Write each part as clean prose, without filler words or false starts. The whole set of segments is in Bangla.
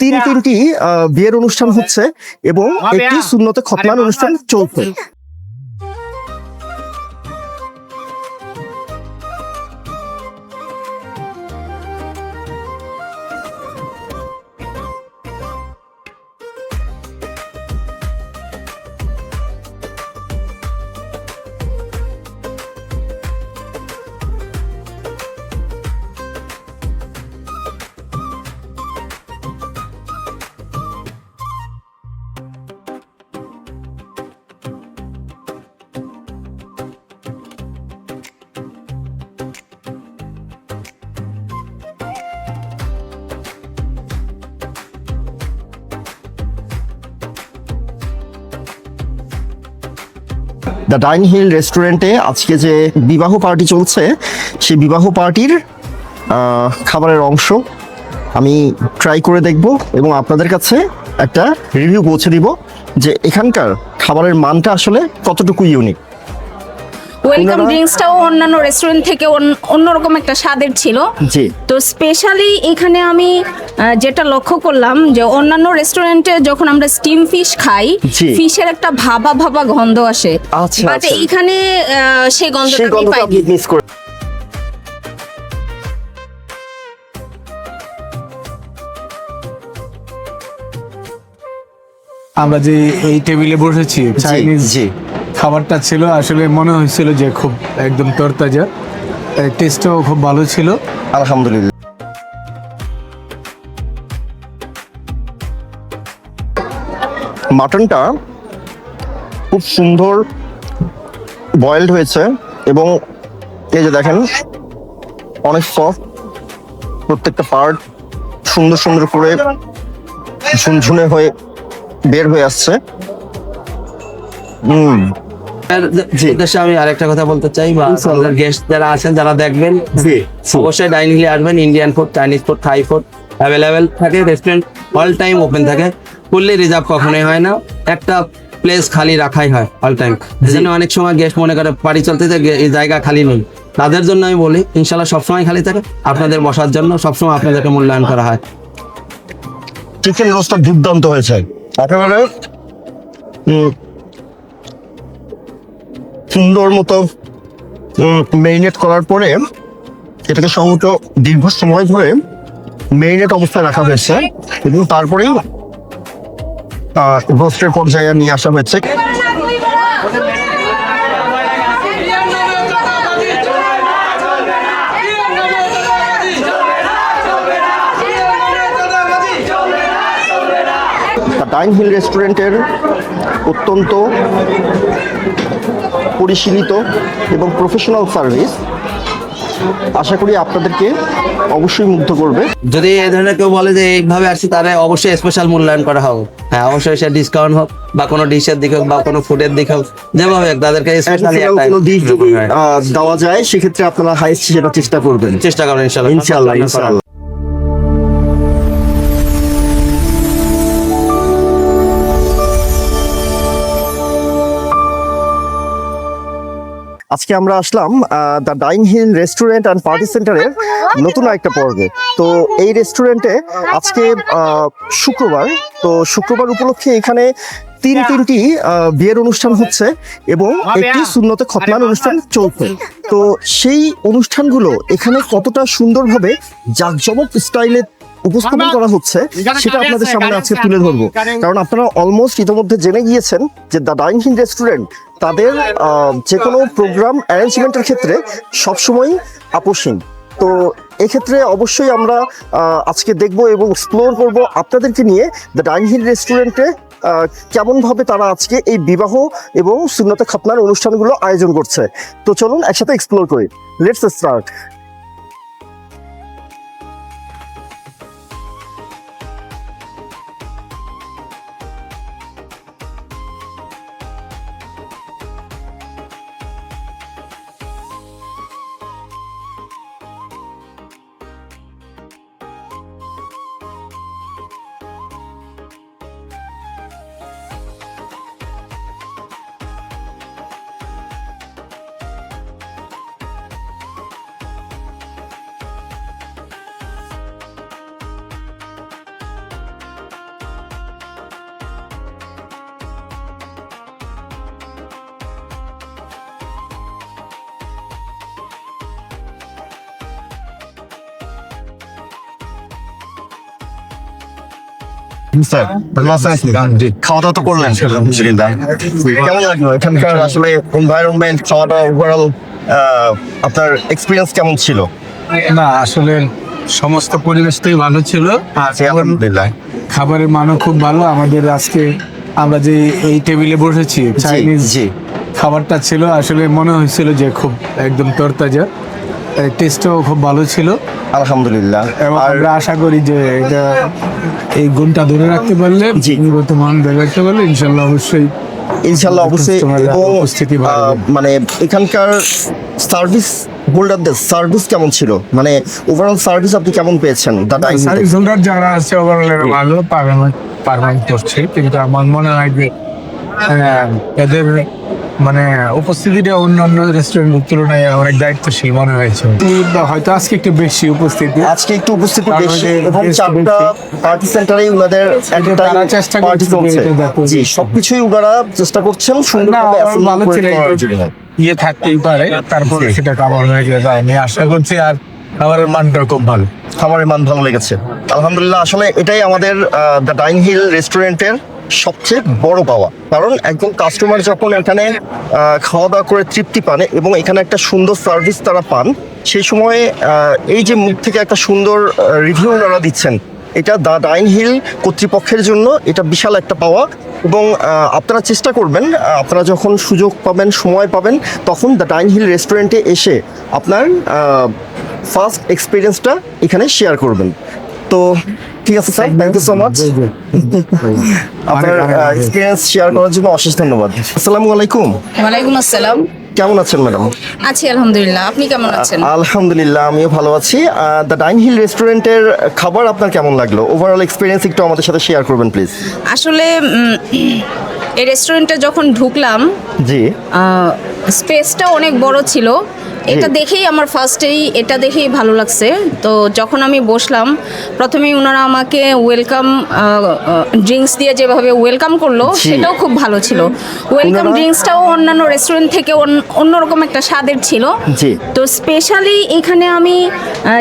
তিনটি বিয়ের অনুষ্ঠান হচ্ছে এবং একটি সুন্নতে খতনার অনুষ্ঠান চলছে। দ্য ডাইন হিল রেস্টুরেন্টে আজকে যে বিবাহ পার্টি চলছে সেই বিবাহ পার্টির খাবারের অংশ আমি ট্রাই করে দেখব এবং আপনাদের কাছে একটা রিভিউ পৌঁছে দিব যে এখানকার খাবারের মানটা আসলে কতটুকু ইউনিক। ওয়েলকাম ড্রিঙ্কসটাও অন্যান্য রেস্টুরেন্ট থেকে অন্যরকম একটা স্বাদের ছিল। জি, তো স্পেশালি এখানে আমি যেটা লক্ষ্য করলাম যে অন্যান্য রেস্টুরেন্টে যখন আমরা স্টিম ফিশ খাই, ফিশের একটা ভাবা ভাবা গন্ধ আসে, বাট এখানে সেই গন্ধটা আমি পাইনি। মিস করে আমরা যে এই টেবিলে বসেছি চাইনিজ খাবারটা ছিল, আসলে মনে হয়েছিল যে খুব একদম তরতাজা, টেস্টও খুব ভালো ছিল আলহামদুলিল্লাহ। মাটনটা খুব সুন্দর বয়েলড হয়েছে এবং এই যে দেখেন অনেক সফট, প্রত্যেকটা পার্ট সুন্দর সুন্দর করে ঝুনঝুনে হয়ে বের হয়ে আসছে। উদ্দেশ্যে আমি আরেকটা কথা বলতে চাই, বা আমাদের গেস্ট যারা আছেন যারা দেখবেন অবশ্যই ডাইনিং হিলে আসবেন। Indian food, Chinese food, Thai food available থাকে, রেস্টুরেন্ট অল টাইম ওপেন থাকে, ফুললি রিজার্ভ কখনোই হয় না, একটা প্লেস খালি রাখাই হয় অল টাইম। এই জন্য অনেক সময় গেস্ট মনে করে পার্টি চলতে এই জায়গা খালি নেই, তাদের জন্য আমি বলি ইনশাল্লাহ সবসময় খালি থাকে, আপনাদের বসার জন্য সবসময় আপনাদেরকে মূল্যায়ন করা হয়। চিকেন রোস্টটা দুর্দান্ত হয়েছে, একেবারে সুন্দর মতো মেরিনেট করার পরে এটাকে সম্ভবত দীর্ঘ সময় ধরে মেরিনেট অবস্থায় রাখা হয়েছে এবং তারপরে রোস্টের পর্যায়ে নিয়ে আসা হয়েছে। ডাইন হিল রেস্টুরেন্টের অত্যন্ত পরিশীলিত এবং প্রফেশনাল সার্ভিস আশা করি আপনাদেরকে অবশ্যই মুগ্ধ করবে। যদি এই ধরনের কেউ বলে যে এইভাবে আসছি, তাহলে অবশ্যই স্পেশাল মূল্যায়ন করা হবে। হ্যাঁ, অবশ্যই সে ডিসকাউন্ট হোক বা কোনো ডিশের দিকে হোক বা কোনো ফুডের দিকে হোক, যেভাবে তাদেরকে দেওয়া যায় সেক্ষেত্রে আপনারা হাইস্ট সেটা চেষ্টা করবেন, চেষ্টা করবেন ইনশাআল্লাহ। ইনশাআল্লাহ ইনশাআল্লাহ। আজকে আমরা আসলাম the Dine Hill restaurant and party সেন্টারের নতুন একটা পর্বে। তো এই রেস্টুরেন্টে আজকে শুক্রবার, তো শুক্রবার উপলক্ষে এখানে তিনটি বিয়ের অনুষ্ঠান হচ্ছে এবং একটি সুন্নতে খতনার অনুষ্ঠান চলছে। তো সেই অনুষ্ঠানগুলো এখানে কতটা সুন্দরভাবে জাঁকজমক স্টাইলে উপস্থাপন করা হচ্ছে সেটা আপনাদের সামনে আজকে তুলে ধরবো, কারণ আপনারা অলমোস্ট ইতিমধ্যে জেনে গিয়েছেন যে দ্য ডাইন হিল রেস্টুরেন্ট তাদের যে কোনো প্রোগ্রাম অ্যারেঞ্জমেন্টের ক্ষেত্রে সবসময় আপোষহীন। তো এক্ষেত্রে অবশ্যই আমরা আজকে দেখব এবং এক্সপ্লোর করব আপনাদেরকে নিয়ে দ্য ডাইন হিল রেস্টুরেন্টে কেমনভাবে তারা আজকে এই বিবাহ এবং সুন্নতে খতনার অনুষ্ঠানগুলো আয়োজন করছে। তো চলুন একসাথে এক্সপ্লোর করি, লেটস স্টার্ট। স্যার খাওয়া দাওয়া তো করলেন আলহামদুলিল্লাহ। কেমন লাগলো এখানকার আসলে এনভায়রনমেন্ট, খাওয়া দাওয়া, ওভারঅল আপনার এক্সপিরিয়েন্স কেমন ছিল? না আসলে সমস্ত পরিবেশটাই ভালো ছিল। আলহামদুলিল্লাহ। খাবারের মানও খুব ভালো। আমাদের আজকে আমরা যে এই টেবিলে বসেছি চাইনিজ জি খাবারটা ছিল, আসলে মনে হয়েছিল যে খুব একদম তরতাজা, টেস্টও খুব ভালো ছিল। আলহামদুলিল্লাহ। এবং আর আমরা আশা করি যে এটা এই গুণটা ধরে রাখতে পারলে, জি। বর্তমান ধরে রাখতে পারলে ইনশাল্লাহ অবশ্যই অবশ্যই এবং উপস্থিতি বাড়বে। মানে এখানকার সার্ভিস হোল্ডারদের সার্ভিস কেমন ছিল, মানে ওভারঅল সার্ভিস আপনি কেমন পেয়েছেন? সার্ভিস হোল্ডার যারা আছে ওভারঅল ভালো পারফরমেন্স করছে, কিন্তু আমার মনে হয় যে এদের মানে উপস্থিতিটা অন্যান্য রেস্টুরেন্টের তুলনায় অনেক দায়িত্বশীল মনে হয়েছে। হয়তো আজকে একটু বেশি উপস্থিতি, আজকে একটু উপস্থিতি কারণ বেশি ওই যে এবং guest চারটা বেশি। পার্টি সেন্টারে ওনাদের তারা চেষ্টা পার্টি করছে চলছে। যে এটা জি সবকিছুই ওনারা চেষ্টা করছেন সুন্দরভাবে না, assemble ভালো করে ছিল। করার জন্য। ইয়ে থাকতেই পারে, তারপরে জি। সেটা কাভার হয়ে যায়। আমি আশা করছি আর খাবারের মানটাও খুব ভালো। খাবারের মান ভালো লেগেছে আলহামদুলিল্লাহ। আসলে এটাই আমাদের দ্য ডাইন হিল রেস্টুরেন্টের সবচেয়ে বড় পাওয়া, কারণ একজন কাস্টমার যখন এখানে খাওয়া দাওয়া করে তৃপ্তি পান এবং এখানে একটা সুন্দর সার্ভিস তারা পান, সেই সময়ে এই যে মুখ থেকে একটা সুন্দর রিভিউ ওনারা দিচ্ছেন, এটা দ্য ডাইন হিল কর্তৃপক্ষের জন্য এটা বিশাল একটা পাওয়া। এবং আপনারা চেষ্টা করবেন, আপনারা যখন সুযোগ পাবেন, সময় পাবেন, তখন দ্য ডাইন হিল রেস্টুরেন্টে এসে আপনার ফার্স্ট এক্সপিরিয়েন্সটা এখানে শেয়ার করবেন। তো ঠিক আছে sir, thank you so much আপনার এক্সপিরিয়েন্স শেয়ার করার জন্য অশেষ ধন্যবাদ। আসসালামু আলাইকুম। ওয়ালাইকুম আসসালাম। কেমন আছেন ম্যাডাম? আছি আলহামদুলিল্লাহ, আপনি কেমন আছেন? আলহামদুলিল্লাহ আমিও ভালো আছি। দ্য ডাইন হিল রেস্টুরেন্টের খাবার আপনার কেমন লাগলো? ওভারঅল এক্সপিরিয়েন্স একটু আমাদের সাথে শেয়ার করবেন প্লিজ। আসলে এই রেস্টুরেন্টে যখন ঢুকলাম, জি স্পেসটা অনেক বড় ছিল। এটা দেখেই আমার ফার্স্টেই এটা দেখেই ভালো লাগছে। তো যখন আমি বসলাম, প্রথমেই ওনারা আমাকে ওয়েলকাম ড্রিঙ্কস দিয়ে যেভাবে ওয়েলকাম করলো, জি। সেটাও খুব ভালো ছিল। ওয়েলকাম ওনারা- ড্রিঙ্কসটাও অন্যান্য রেস্টুরেন্ট থেকে অন্যরকম একটা স্বাদের ছিল। জি। তো স্পেশালি এখানে আমি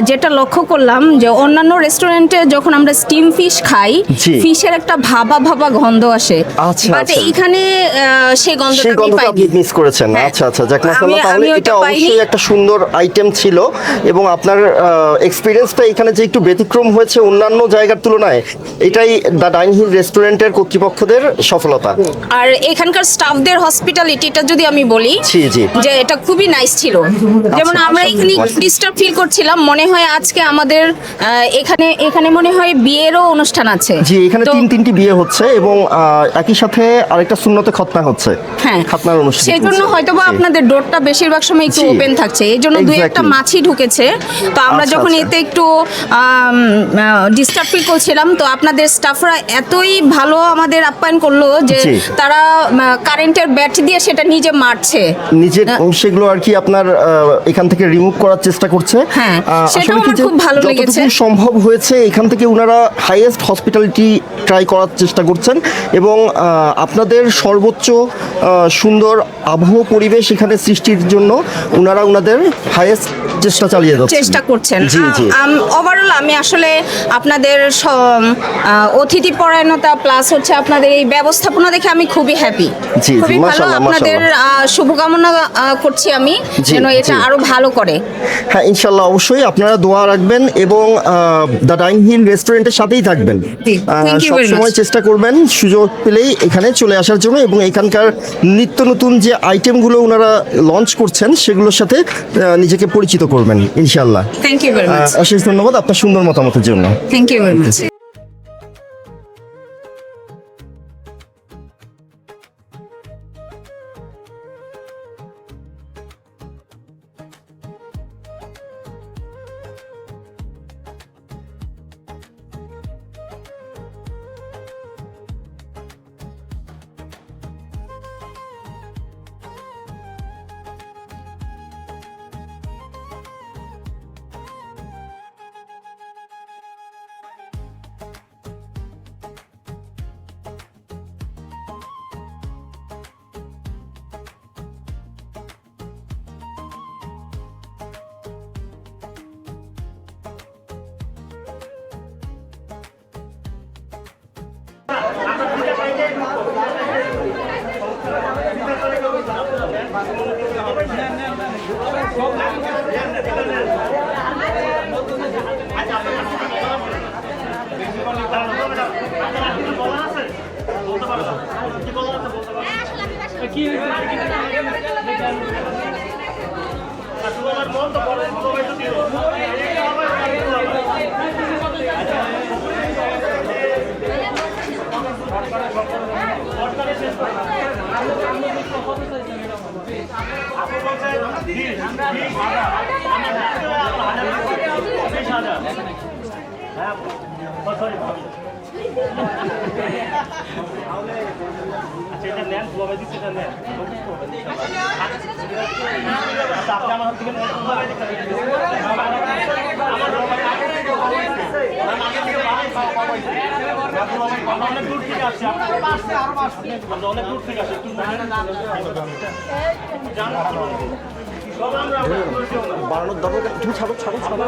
যেটা লক্ষ্য করলাম যে অন্যান্য রেস্টুরেন্টে যখন আমরা স্টিম ফিশ খাই, জি। ফিশের একটা ভাবা ভাবা গন্ধ আসে, আচ্ছা, বাট আচ্ছা। এইখানে সেই সেই গন্ধটা আমি গন্ধটা আপনি পাইনি। মিস করেছেন। হ্যাঁ। আচ্ছা আচ্ছা, যাক আমি- মাশাআল্লাহ। তাহলে আমি ওইটা এটা পাইনি। অবশ্যই একটা সুন্দর আইটেম ছিল এবং আপনার এক্সপিরিয়েন্সটা এখানে যে একটু ব্যতিক্রম হয়েছে অন্যান্য জায়গার তুলনায়, এটাই দ্য ডাইন হিল রেস্টুরেন্টের কর্তৃপক্ষদের সফলতা। আর এখানকার স্টাফদের হসপিটালিটিটা যদি আমি বলি, জি, জি। যে এটা খুবই নাইস ছিল। যেমন আমরা এখানে ডিস্টার্ব ফিল করছিলাম, মনে হয় আজকে আমাদের এখানে এখানে মনে হয় বিয়েরও অনুষ্ঠান আছে। জি, এখানে তো- তিনটি বিয়ে হচ্ছে এবং একই সাথে আরেকটা সুন্নতে খতনা হচ্ছে। হ্যাঁ, খতনার অনুষ্ঠান সেই জন্য চলছে। হয়তো বা জি। আপনাদের ডোরটা বেশিরভাগ সময় একটু জি। ওপেন থাকছে, এই জন্য দুই একটা Exactly. মাছি ঢুকেছে। তো আমরা আচ্ছা, যখন আচ্ছা। এতে একটু ডিস্টার্ব ফিল করছিলাম, তো আপনাদের স্টাফরা এতই ভালো আমাদের আপ্যায়ন করলো যে জি। তারা কারেন্টের ব্যাট দিয়ে সেটা নিজে মারছে। নিজের সেগুলো আর কি আপনার এখান থেকে রিমুভ করার চেষ্টা করছে। হ্যাঁ, সেটাও আসলে কি আমার যে খুব ভালো যতটুকু লেগেছে। সম্ভব হয়েছে এখান থেকে ওনারা হাইয়েস্ট হসপিটালিটি ট্রাই করার চেষ্টা করছেন এবং আপনাদের সর্বোচ্চ সুন্দর আবহ পরিবেশ এখানে সৃষ্টির জন্য ওনারা ওনাদের হাইয়েস্ট চেষ্টা চালিয়ে যাচ্ছেন। চেষ্টা করছেন। জি জি। ওভারঅল আমি আসলে আপনাদের অতিথি পরায়ণতা প্লাস হচ্ছে আপনাদের এই ব্যবস্থাপনা দেখে আমি খুবই হ্যাপি। জি, খুবই ভালো। মাশাআল্লাহ, আপনাদের শুভকামনা করছি আমি, জি, যেন এটা জি। আরো ভালো করে। হ্যাঁ ইনশাল্লাহ, অবশ্যই আপনারা দোয়া রাখবেন এবং দ্য ডাইন হিল রেস্টুরেন্টের সাথেই থাকবেন। জি, thank you very much. সবসময় চেষ্টা করবেন সুযোগ পেলেই এখানে চলে আসার জন্য এবং এখানকার নিত্য নতুন যে আইটেমগুলো ওনারা লঞ্চ করছেন সেগুলোর সাথে নিজেকে পরিচিত করবেন ইনশাল্লাহ। Thank you very much. অশেষ ধন্যবাদ আপনার সুন্দর মতামতের জন্য। Thank you very much. বাড়ানোর দরকার, তুমি ছাড়ো ছাড়ো ছাড়ো।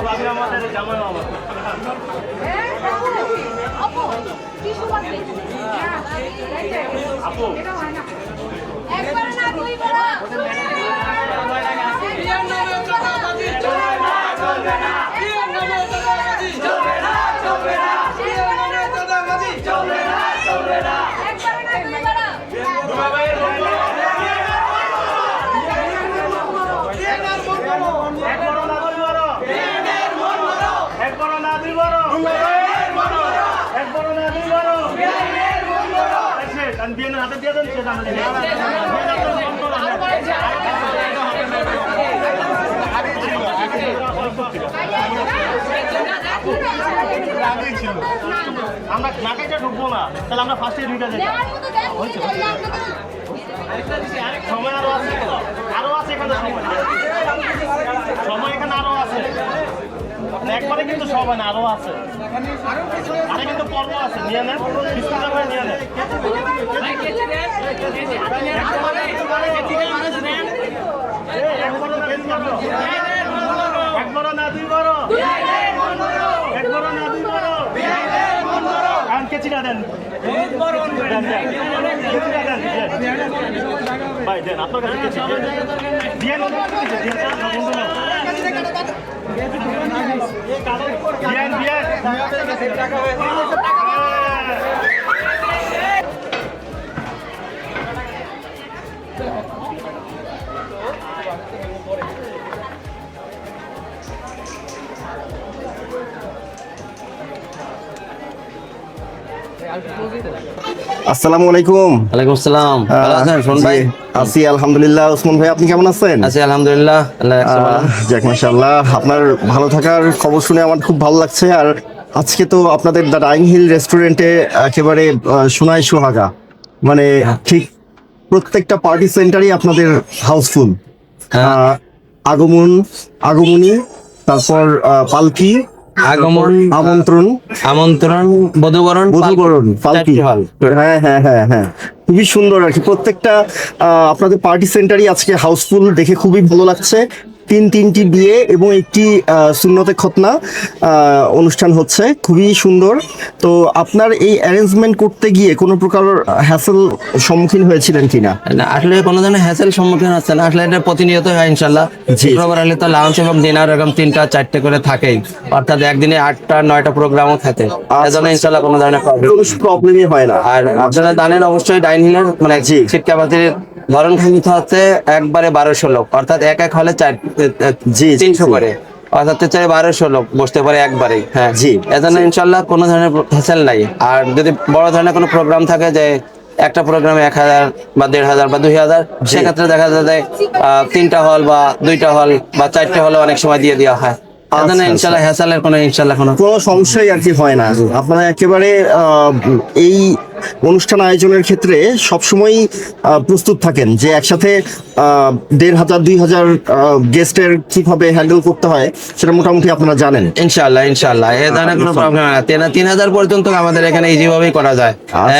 আমরা নাকাইটা ঢুকবো না, তাহলে আমরা ফার্স্টে দুইটা যাই। সময় আরো আছে, আরো আছে এখানে সময়, সময় এখানে আরো আছে, একবারে কিন্তু সময় না, আরো আছে, আরে কিন্তু পর্ব আছে, নিয়ে নেন বিস্কুট করে নিয়ে নেন। একবার না দুই বারো, একবার না দুই বারো, কেচিটা দেন ভাই, দেন আপনার কাছে কেচি দিয়ে আসসালামু আলাইকুম। ওয়ালাইকুম আসসালাম। ভালো আছেন শোন ভাই? আছি আলহামদুলিল্লাহ। ওসমান ভাই, আপনি কেমন আছেন? আছি আলহামদুলিল্লাহ, আল্লাহ রাখছে ভালো। যাক মাশাআল্লাহ, আপনার ভালো থাকার খবর শুনে আমার খুব ভালো লাগছে। আর আজকে তো আপনাদের দ্য ডাইং হিল রেস্টুরেন্টে একেবারে সোনায় সোহাগা, মানে ঠিক প্রত্যেকটা পার্টি সেন্টারই আপনাদের হাউসফুল। হ্যাঁ। আগমনী, তারপর পালকি, আগমন, আমন্ত্রণ, বধূবরণ, পালকি। হ্যাঁ হ্যাঁ হ্যাঁ হ্যাঁ, খুবই সুন্দর আর কি। প্রত্যেকটা আপনাদের পার্টি সেন্টারই আজকে হাউসফুল, দেখে খুবই ভালো লাগছে। তিনটি বিয়ে এবং একটি সুন্নতে খতনা অনুষ্ঠান হচ্ছে, খুবই সুন্দর। তো আপনার এই অ্যারেঞ্জমেন্ট করতে গিয়ে কোনো প্রকার হ্যাসেল সম্মুখীন হয়েছিলেন কিনা? না, আসলে কোনো ধরনের হ্যাসেল সম্মুখীন হচ্ছে না, আসলে এটা প্রতিনিয়ত হয় ইনশাল্লাহ। শুক্রবার হলে তো লাউঞ্জ এবং ডিনার এরকম 3-4টে করে থাকেই, অর্থাৎ একদিনে 8-9টা প্রোগ্রামও থাকে। এজন্য ইনশাল্লাহ কোনো ধরনের প্রবলেমই হয় না। আর আপনারা জানেন অবশ্যই ডাইনিং হিলের মানে সিট ক্যাপাসিটির ধরন খানিক হচ্ছে একবারে 1200 লোক, অর্থাৎ এক হলে 300 করে, অর্থাৎ 1200 লোক বসতে পারে একবারে। হ্যাঁ জি, এজন্য ইনশাল্লাহ কোনো ধরনের হ্যাসেল নাই। আর যদি বড় ধরনের কোনো প্রোগ্রাম থাকে, যে একটা প্রোগ্রামে 1000 বা 1500 বা 2000, সেক্ষেত্রে দেখা যায় 3টা হল বা 2টা হল বা 4টে হল অনেক সময় দিয়ে দেওয়া হয়। ইনশাল্লাহ হ্যাসেলের কোনো সমস্যাই আর কি হয় না। আপনারা একেবারে এই অনুষ্ঠান আয়োজনের ক্ষেত্রে সবসময় প্রস্তুত থাকেন যে একসাথে 1500-2000 গেস্টের কিভাবে হ্যান্ডেল করতে হয় সেটা মোটামুটি আপনারা জানেন। ইনশাল্লাহ এ ধরনের কোনো প্রবলেম হয় না। 3000 পর্যন্ত আমাদের এখানে ইজি ভাবেই করা যায়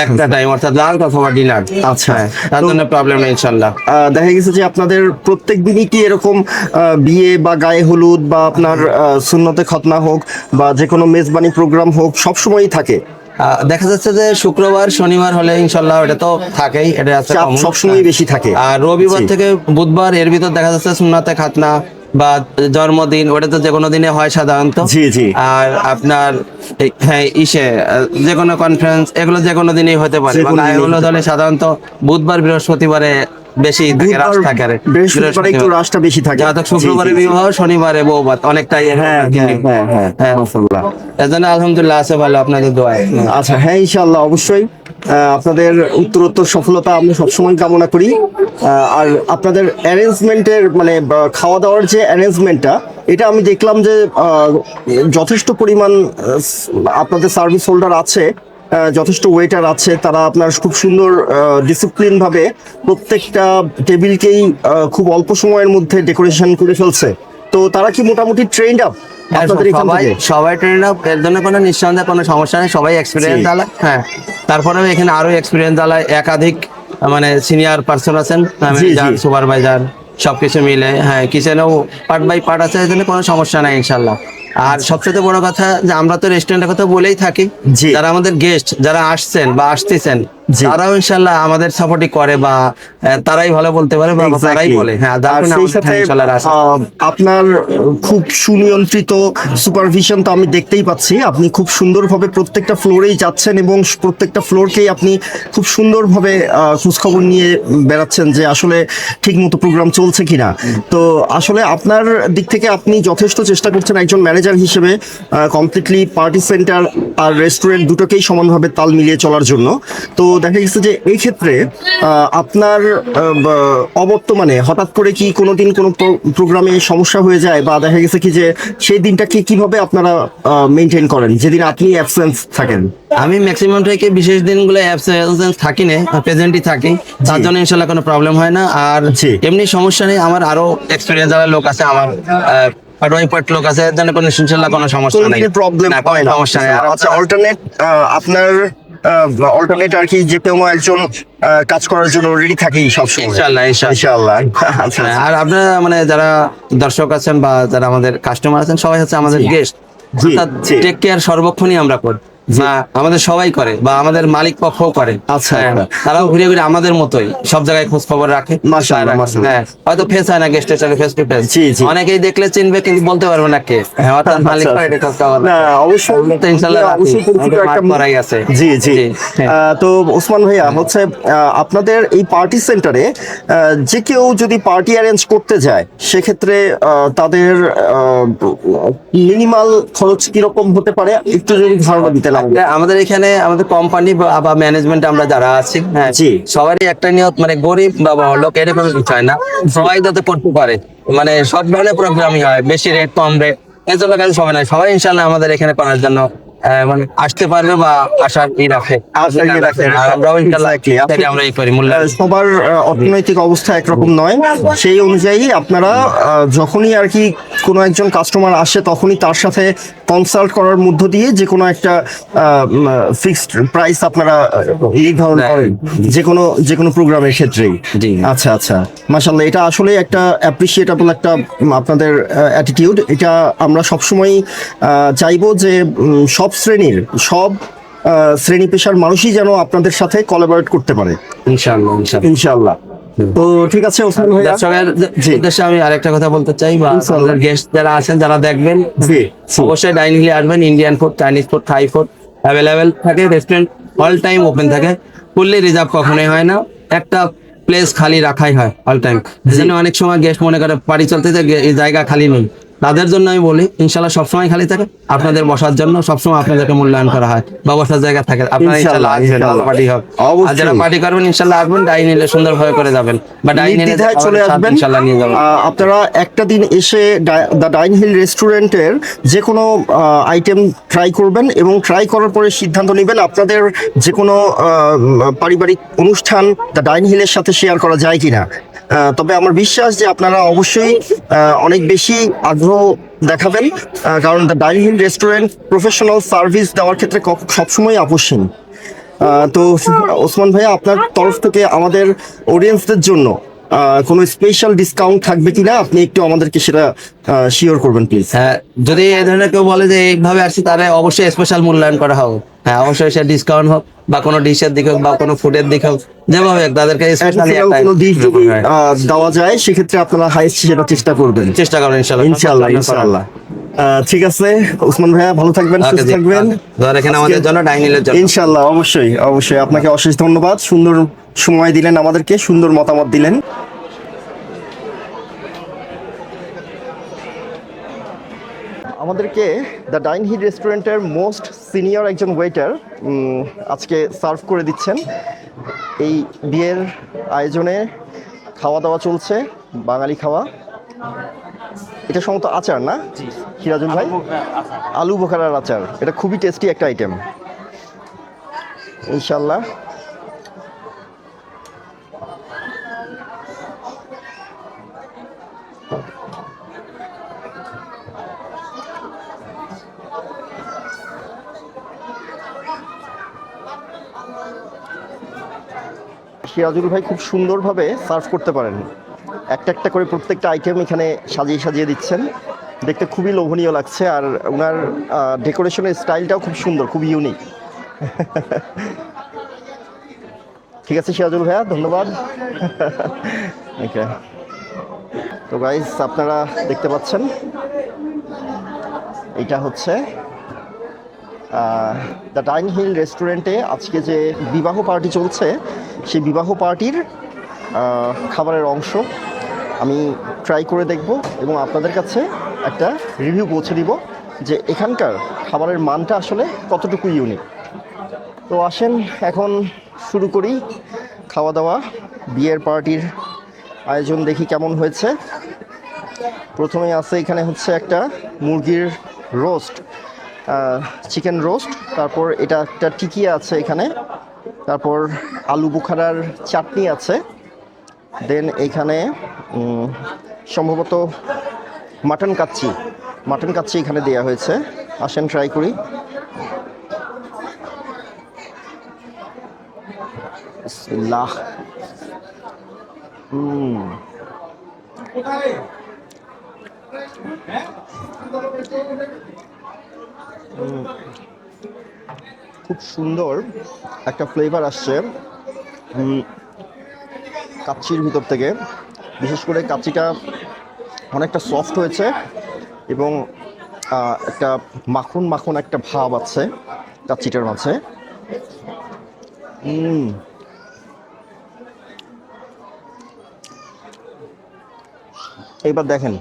একটা টাইম, অর্থাৎ লাঞ্চ অথবা ডিনার। আচ্ছা, তার জন্য প্রবলেম নেই ইনশাল্লাহ। দেখা গেছে যে আপনাদের প্রত্যেক দিনই কি এরকম বিয়ে বা গায়ে হলুদ বা আপনার সুন্নতে খতনা হোক বা যে কোনো মেজবানি প্রোগ্রাম হোক সবসময়ই থাকে? দেখা যাচ্ছে যে শুক্রবার শনিবার হলে ইনশাল্লাহ এটা তো থাকেই, এটা আছে চাপ common। সবসময় বেশি থাকে। আর রবিবার জি। থেকে বুধবার এর ভিতর দেখা যাচ্ছে সুন্নাতে খাতনা বা জন্মদিন, ওটা তো যে কোনো দিনে হয় সাধারণত। জি, জি। আর আপনার হ্যাঁ যে কোনো কনফারেন্স এগুলো যে কোনো দিনই হতে পারে। যে বা কোনো গায়ে দিনেই হলুদ হতে হলে সাধারণত বুধবার বৃহস্পতিবারে বেশি থাকে, রাশ থাকে আর বৃহস্পতিবার একটু রাশটা বেশি থাকে। যাতে জি, শুক্রবারে জি, জি। বিবাহ, শনিবারে বৌভাত, অনেকটাই হ্যাঁ, হ্যাঁ, হ্যাঁ, হ্যাঁ, মাশাআল্লাহ। এজন্য আলহামদুলিল্লাহ আছে ভালো, আপনাদের দোয়ায়। আচ্ছা, হ্যাঁ, ইনশাআল্লাহ অবশ্যই আপনাদের উত্তরোত্তর সফলতা আমরা সবসময় কামনা করি। আর আপনাদের অ্যারেঞ্জমেন্টের মানে খাওয়া দাওয়ার যে অ্যারেঞ্জমেন্টটা, এটা আমি দেখলাম যে যথেষ্ট পরিমাণ আপনাদের সার্ভিস হোল্ডার আছে, যথেষ্ট ওয়েটার আছে, তারা আপনার খুব সুন্দর ডিসিপ্লিন ভাবে প্রত্যেকটা টেবিলকেই খুব অল্প সময়ের মধ্যে ডেকোরেশন করে ফেলছে। তো তারা কি মোটামুটি ট্রেন্ড আপ আপনাদের এখান সবাই থেকে? সবাই ট্রেন আপ, এর জন্য কোনো নিঃসন্দেহে কোনো সমস্যা নেই, সবাই এক্সপিরিয়েন্স জি। আলায়। হ্যাঁ, তারপরেও এখানে আরো এক্সপিরিয়েন্স আলায় একাধিক মানে সিনিয়র পার্সন আছেন, জি, জি। সুপারভাইজার সবকিছু মিলে। হ্যাঁ, কিচেনেও পার্ট বাই পার্ট আছে, এই জন্য কোনো সমস্যা নাই ইনশাল্লাহ। আর সবচেয়ে বড় কথা যে আমরা তো রেস্টুরেন্টের কথা বলেই থাকি, জি। যারা আমাদের গেস্ট যারা আসছেন বা আসতেছেন জি। তারাও ইনশাল্লাহ আমাদের সাপোর্টই করে বা তারাই ভালো বলতে পারে বা তারাই Exactly. বলে। হ্যাঁ, আর সেই সাথে আপনার খুব সুনিয়ন্ত্রিত সুপারভিশন তো আমি দেখতেই পাচ্ছি। আপনি খুব সুন্দরভাবে প্রত্যেকটা ফ্লোরেই যাচ্ছেন এবং প্রত্যেকটা ফ্লোরকেই আপনি খুব সুন্দরভাবে খোঁজখবর নিয়ে বেড়াচ্ছেন যে আসলে ঠিক মতো প্রোগ্রাম চলছে কিনা। তো আসলে আপনার দিক থেকে আপনি যথেষ্ট চেষ্টা করছেন একজন ম্যানেজার হিসেবে কমপ্লিটলি পার্টি সেন্টার আর রেস্টুরেন্ট দুটোকেই সমানভাবে তাল মিলিয়ে চলার জন্য। তো দেখা গেছে যে এই ক্ষেত্রে আপনার অবর্তমানে হঠাৎ করে কি কোনোদিন কোনো প্রোগ্রামে সমস্যা হয়ে যায়, বা দেখা গেছে কি যে সেই দিনটাকে কিভাবে আপনারা মেনটেন করেন যেদিন আপনি অ্যাবসেন্স থাকেন? আমি ম্যাক্সিমাম থেকে বিশেষ দিনগুলো অ্যাবসেন্স থাকি না, প্রেজেন্টই থাকি, তার জন্য ইনশাল্লাহ কোনো প্রবলেম হয় না। আর জি। এমনি সমস্যা নেই, আমার আরো এক্সপিরিয়েন্স যারা লোক আছে, আমার লোক আছে, এর জন্য কোনো ইনশাল্লাহ কোনো সমস্যা নেই, প্রবলেম না, কোনো সমস্যা নেই। আর আচ্ছা, অল্টারনেট আপনার অল্টারনেট আর কি যে কোনো একজন কাজ করার জন্য রেডি থাকেই সবসময়। ইনশাল্লাহ ইনশাআল্লাহ। আচ্ছা, আর আপনারা মানে যারা দর্শক আছেন বা যারা আমাদের কাস্টমার আছেন, সবাই হচ্ছে আমাদের গেস্ট, জি, জি। টেক কেয়ার সর্বক্ষণই আমরা করি, বা আমাদের সবাই করে, বা আমাদের মালিক পক্ষও করে। আচ্ছা। হ্যাঁ, তারাও ঘুরে ঘুরে আমাদের মতোই সব জায়গায় খোঁজ খবর রাখে। মাশাআল্লাহ, মাশাআল্লাহ। হ্যাঁ, হয়তো ফেস হয় না গেস্টের সাথে ফেস টু ফেস, জি, জি। অনেকেই দেখলে চিনবে কিন্তু বলতে পারবে না কে। হ্যাঁ, অর্থাৎ মালিক আচ্ছা, করে এটা খোঁজ খবর না, অবশ্যই তো ইনশাল্লাহ রাখি। অবশ্যই পরিচিত আমাদের একটা মার্ক করাই আছে। জি, জি। হ্যাঁ। তো ওসমান ভাইয়া হচ্ছে আপনাদের এই পার্টি সেন্টারে যে কেউ যদি পার্টি অ্যারেঞ্জ করতে যায় সেক্ষেত্রে তাদের মিনিমাল খরচ কিরকম হতে পারে একটু যদি ধারণা দিতে লাগবে? আমাদের এখানে আমাদের কোম্পানি বা ম্যানেজমেন্ট আমরা যারা আছি, হ্যাঁ, জি। সবারই একটা নিয়ত, মানে গরিব বা বড়লোক এরকম বিষয় না, সবাই যাতে করতে পারে, মানে সব ধরনের প্রোগ্রামই হয়, বেশি রেট কম রেট এই জন্য কাজ সবাই নাই, সবাই ইনশাল্লাহ আমাদের এখানে করার জন্য মানে আসতে পারবে বা আশার রাখে। আশার ই রাখে। আর আমরাও ইনশাল্লাহ Exactly. সেটা আমরা করি মূল্য। সবার অর্থনৈতিক অবস্থা একরকম নয়, সেই অনুযায়ী আপনারা যখনই আর কি কোনো একজন কাস্টমার আসে তখনই তার সাথে কনসাল্ট করার মধ্য দিয়ে যে কোনো একটা ফিক্সড প্রাইস আপনারা নির্ধারণ করেন যে কোনো প্রোগ্রামের ক্ষেত্রেই। জি। আচ্ছা, আচ্ছা, মাশাআল্লাহ, এটা আসলে একটা অ্যাপ্রিসিয়েটেবল একটা আপনাদের অ্যাটিটিউড। এটা আমরা সবসময় চাইবো যে সব শ্রেণীর সব শ্রেণী পেশার মানুষই যেন আপনাদের সাথে কোলাবরেট করতে পারে ইনশাআল্লাহ ইনশাআল্লাহ। ইনশাআল্লাহ। তো ঠিক আছে ওসমান ভাইয়া, দর্শকের জি। উদ্দেশ্যে আমি আরেকটা কথা বলতে চাই, বা আমাদের গেস্ট যারা আছেন যারা দেখবেন, জি, অবশ্যই ডাইনিং এ আসবেন। Indian food, Chinese food, Thai food available থাকে, রেস্টুরেন্ট অল টাইম ওপেন থাকে, ফুললি রিজার্ভ কখনোই হয় না, একটা প্লেস খালি রাখাই হয় অল টাইম। এই জন্য অনেক সময় গেস্ট মনে করে পার্টি চলতেছে এই জায়গা খালি নেই, তাদের জন্য আমি বলি ইনশাল্লাহ সবসময় খালি থাকে, আপনাদের বসার জন্য সবসময় আপনাদেরকে মূল্যায়ন করা হয় বা বসার জায়গা থাকে, আপনারা ইনশাল্লাহ ইনশাআল্লাহ। পার্টি হবে। আর যারা পার্টি করবেন ইনশাল্লাহ আসবেন, ডাইনিং সুন্দরভাবে করে যাবেন, বা ডাইনিং নির্দ্বিধায় চলে আসবেন, ইনশাল্লাহ নিয়ে যাবেন। আপনারা একটা দিন এসে দ্য ডাইন হিল রেস্টুরেন্টের যে কোনো আইটেম ট্রাই করবেন এবং ট্রাই করার পরে সিদ্ধান্ত নেবেন আপনাদের যে কোনো পারিবারিক অনুষ্ঠান দ্য ডাইন হিলের সাথে শেয়ার করা যায় কিনা। তবে আমার বিশ্বাস যে আপনারা অবশ্যই অনেক বেশি আগ্রহ দেখাবেন, কারণ the Dine Hill restaurant professional service দেওয়ার ক্ষেত্রে সবসময় আপোষহীন। তো ওসমান ভাইয়া, আপনার তরফ থেকে আমাদের অডিয়েন্সদের জন্য কোনো স্পেশাল ডিসকাউন্ট থাকবে কিনা আপনি একটু আমাদেরকে সেটা শিওর করবেন প্লিজ। হ্যাঁ, যদি এই ধরনের কেউ বলে যে এইভাবে আসছি, তাহলে অবশ্যই স্পেশাল মূল্যায়ন করা হবে। হ্যাঁ অবশ্যই সে ডিসকাউন্ট হোক বা কোনো ডিশের দিকে হোক বা কোনো ফুডের দিকে হোক, যেভাবে হোক তাদেরকে স্পেশালি Additional কোনো dish যদি দেওয়া যায় সেক্ষেত্রে আপনারা হাইস্ট সেটা চেষ্টা করবেন। চেষ্টা করেন ইনশাআল্লাহ। ইনশাআল্লাহ ইনশাআল্লাহ। ঠিক আছে ওসমান ভাইয়া, ভালো থাকবেন, সুস্থ থাকবেন। ধর এখানে আমাদের জন্য ডাইনিংয়ের জন্য ইনশাআল্লাহ অবশ্যই অবশ্যই আপনাকে অশেষ ধন্যবাদ, সুন্দর সময় দিলেন আমাদেরকে, সুন্দর মতামত দিলেন। আমাদেরকে দ্য ডাইন হিল রেস্টুরেন্টের মোস্ট সিনিয়র একজন ওয়েটার আজকে সার্ভ করে দিচ্ছেন। এই বিয়ের আয়োজনে খাওয়া দাওয়া চলছে, বাঙালি খাওয়া। এটা সম্ভবত আচার না সিরাজুল ভাই? আলু বোখারার আচার, এটা খুবই টেস্টি একটা আইটেম ইনশাল্লাহ। সিরাজুল ভাই খুব সুন্দরভাবে সার্ভ করতে পারেন, একটা একটা করে প্রত্যেকটা আইটেম এখানে সাজিয়ে সাজিয়ে দিচ্ছেন, দেখতে খুবই লোভনীয় লাগছে। আর ওনার ডেকোরেশনের স্টাইলটাও খুব সুন্দর, খুব ইউনিক। ঠিক আছে সিরাজুল ভাইয়া, ধন্যবাদ। ওকে, তো গাইস আপনারা দেখতে পাচ্ছেন এটা হচ্ছে দ্য ডাইন হিল রেস্টুরেন্টে আজকে যে বিবাহ পার্টি চলছে সেই বিবাহ পার্টির খাবারের অংশ আমি ট্রাই করে দেখব এবং আপনাদের কাছে একটা রিভিউ পৌঁছে দিব যে এখানকার খাবারের মানটা আসলে কতটুকু ইউনিক। তো আসেন এখন শুরু করি খাওয়া দাওয়া। বিয়ের পার্টির আয়োজন দেখি কেমন হয়েছে। প্রথমে আছে এখানে হচ্ছে একটা মুরগির রোস্ট, চিকেন রোস্ট, তারপর এটা একটা টিকিয়া আছে এখানে, তারপর আলু বুখারার চাটনি আছে, দেন এখানে সম্ভবত মাটন কাচ্চি এখানে দেয়া হয়েছে। আসেন ট্রাই করি। বিসমিল্লাহ। খুব সুন্দর একটা ফ্লেভার আসছে কাচ্চির ভিতর থেকে, বিশেষ করে কাচ্চিটা অনেকটা সফট হয়েছে এবং একটা মাখন মাখন একটা ভাব আছে কাচ্চিটার মাঝে। এইবার দেখেন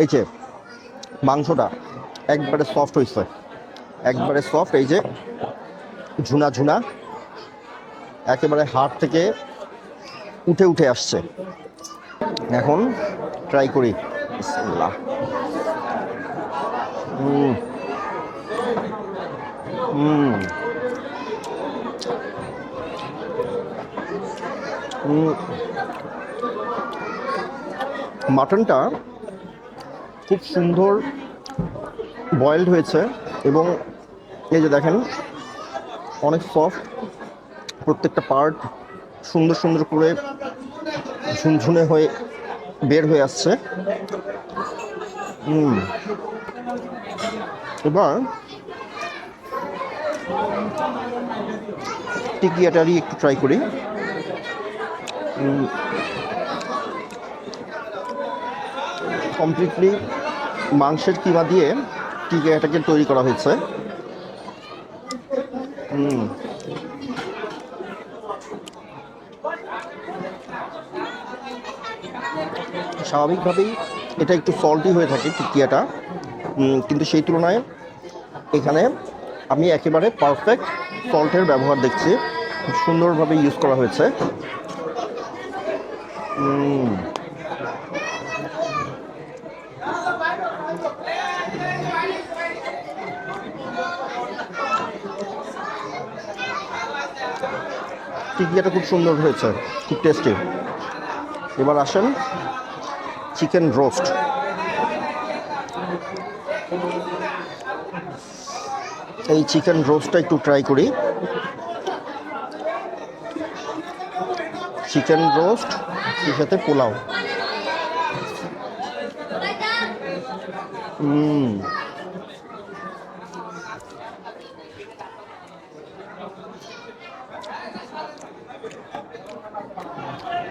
এই যে মাংসটা একবারে সফট হয়েছে, একবারে সফট, এই যে ঝুনা ঝুনা একেবারে হাড় থেকে উঠে উঠে আসছে। এখন ট্রাই করি। বিসমিল্লাহ। মাটনটা খুব সুন্দর বয়েলড হয়েছে এবং এই যে দেখেন অনেক সফট, প্রত্যেকটা পার্ট সুন্দর সুন্দর করে ঝুনঝুনে হয়ে বের হয়ে আসছে। এবার টিকিয়াটারই একটু ট্রাই করি। কমপ্লিটলি মাংসের কিমা দিয়ে টিকিয়াটাকে তৈরি করা হয়েছে। স্বাভাবিকভাবেই এটা একটু সল্টি হয়ে থাকে টিকিয়াটা, কিন্তু সেই তুলনায় এখানে আমি একেবারে পারফেক্ট সল্টের ব্যবহার দেখছি, খুব সুন্দরভাবে ইউজ করা হয়েছে। টিকিয়াটা খুব সুন্দর হয়েছে, খুব টেস্টি। এবার আসেন চিকেন রোস্ট। এই চিকেন রোস্টটা একটু ট্রাই করি। চিকেন রোস্ট এর সাথে পোলাও,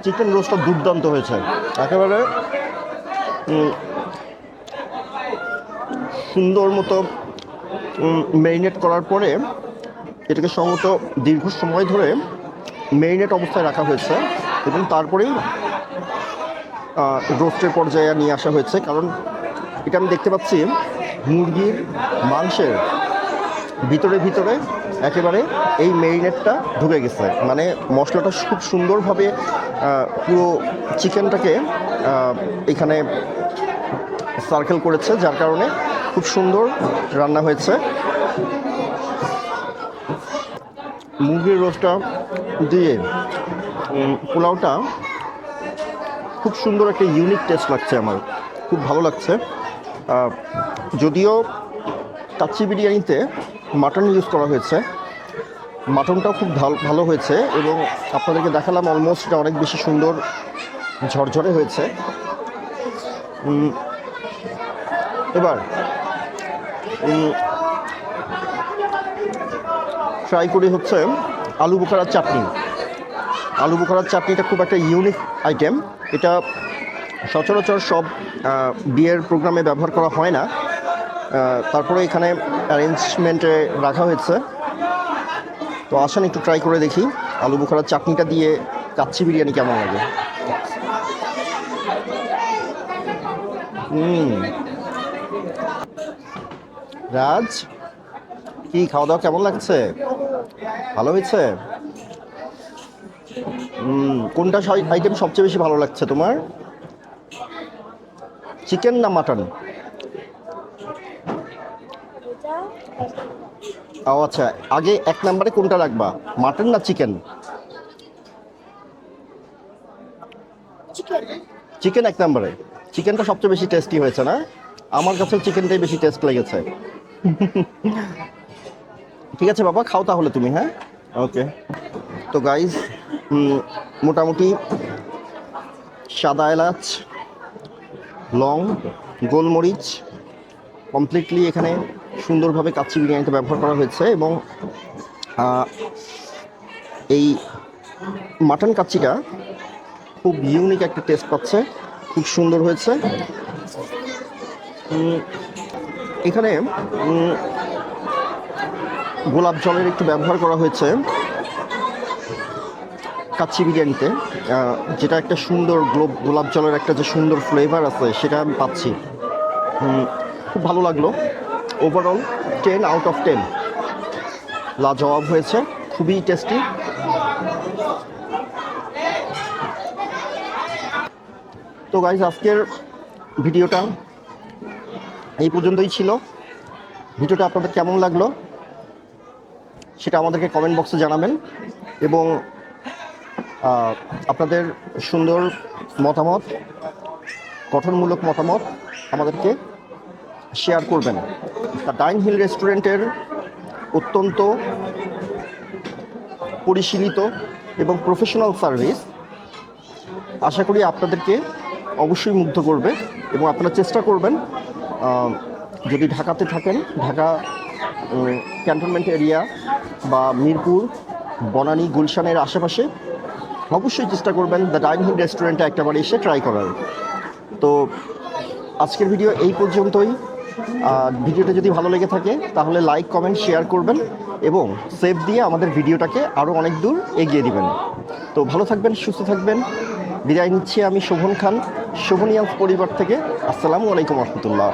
চিকেন রোস্টটা দুর্দান্ত হয়েছে একেবারে সুন্দর মতো ম্যারিনেট করার পরে এটাকে সম্ভবত দীর্ঘ সময় ধরে ম্যারিনেট অবস্থায় রাখা হয়েছে এবং তারপরেই রোস্টের পর্যায়ে নিয়ে আসা হয়েছে। কারণ এটা আমি দেখতে পাচ্ছি মুরগির মাংসের ভিতরে ভিতরে একেবারে এই ম্যারিনেটটা ঢুকে গেছে, মানে মশলাটা খুব সুন্দরভাবে পুরো চিকেনটাকে এখানে সার্কেল করেছে, যার কারণে খুব সুন্দর রান্না হয়েছে। মুরগির রোস্টটা দিয়ে পোলাওটা খুব সুন্দর একটা ইউনিক টেস্ট লাগছে, আমার খুব ভালো লাগছে। যদিও কাচ্চি বিরিয়ানিতে মাটন ইউজ করা হয়েছে, মাটনটাও খুব ভালো হয়েছে এবং আপনাদেরকে দেখালাম অলমোস্ট এটা অনেক বেশি সুন্দর ঝরঝরে হয়েছে। এবার ট্রাই করি হচ্ছে আলু বোখারার চাটনি। আলু বোখারার চাটনিটা খুব একটা ইউনিক আইটেম, এটা সচরাচর সব বিয়ের প্রোগ্রামে ব্যবহার করা হয় না, তারপরে এখানে অ্যারেঞ্জমেন্টে রাখা হয়েছে। তো আসেন একটু ট্রাই করে দেখি আলু বোখারার চাটনিটা দিয়ে কাচ্চি বিরিয়ানি কেমন লাগে। রাজ, কি খাওয়া দাওয়া কেমন লাগছে? ভালো হয়েছে? কোনটা আইটেম সবচেয়ে বেশি ভালো লাগছে তোমার, চিকেন না মাটন? ও আচ্ছা, আগে এক নম্বরে কোনটা রাখবা, মাটন না চিকেন? চিকেন এক নম্বরে। চিকেনটা সবচেয়ে বেশি টেস্টি হয়েছে না? আমার কাছে চিকেনটাই বেশি টেস্ট লেগেছে। ঠিক আছে বাবা, খাও তাহলে তুমি। হ্যাঁ, ওকে। তো গাইজ, মোটামুটি সাদা এলাচ, লং, গোলমরিচ কমপ্লিটলি এখানে সুন্দরভাবে কাচ্চি বিরিয়ানিতে ব্যবহার করা হয়েছে এবং এই মাটন কাচ্চিটা খুব ইউনিক একটা টেস্ট পাচ্ছে, খুব সুন্দর হয়েছে। এখানে গোলাপ জলের একটু ব্যবহার করা হয়েছে কাচ্চি বিরিয়ানিতে, যেটা একটা সুন্দর গোলাপ জলের একটা যে সুন্দর ফ্লেভার আছে সেটা আমি পাচ্ছি। খুব ভালো লাগলো। ওভারঅল 10 আউট অফ 10, লাজবাব হয়েছে, খুবই টেস্টি। তো গাইজ, আজকের ভিডিওটা এই পর্যন্তই ছিল। ভিডিওটা আপনাদের কেমন লাগলো সেটা আমাদেরকে কমেন্ট বক্সে জানাবেন এবং আপনাদের সুন্দর মতামত, গঠনমূলক মতামত আমাদেরকে শেয়ার করবেন। দ্য ডাইন হিল রেস্টুরেন্টের অত্যন্ত পরিশীলিত এবং প্রফেশনাল সার্ভিস আশা করি আপনাদেরকে অবশ্যই মুগ্ধ করবে এবং আপনারা চেষ্টা করবেন যদি ঢাকাতে থাকেন, ঢাকা ক্যান্টনমেন্ট এরিয়া বা মিরপুর, বনানী, গুলশানের আশেপাশে অবশ্যই চেষ্টা করবেন দ্য ডাইন হিল রেস্টুরেন্টে একটাবার এসে ট্রাই করার। তো আজকের ভিডিও এই পর্যন্তই। ভিডিওটা যদি ভালো লেগে থাকে তাহলে লাইক, কমেন্ট, শেয়ার করবেন এবং সেভ দিয়ে আমাদের ভিডিওটাকে আরও অনেক দূর এগিয়ে দিবেন। তো ভালো থাকবেন, সুস্থ থাকবেন। বিদায় নিচ্ছি আমি শোভন খান, শোভনিয়ান্স পরিবার থেকে। আসসালামু আলাইকুম রহমতুল্লাহ।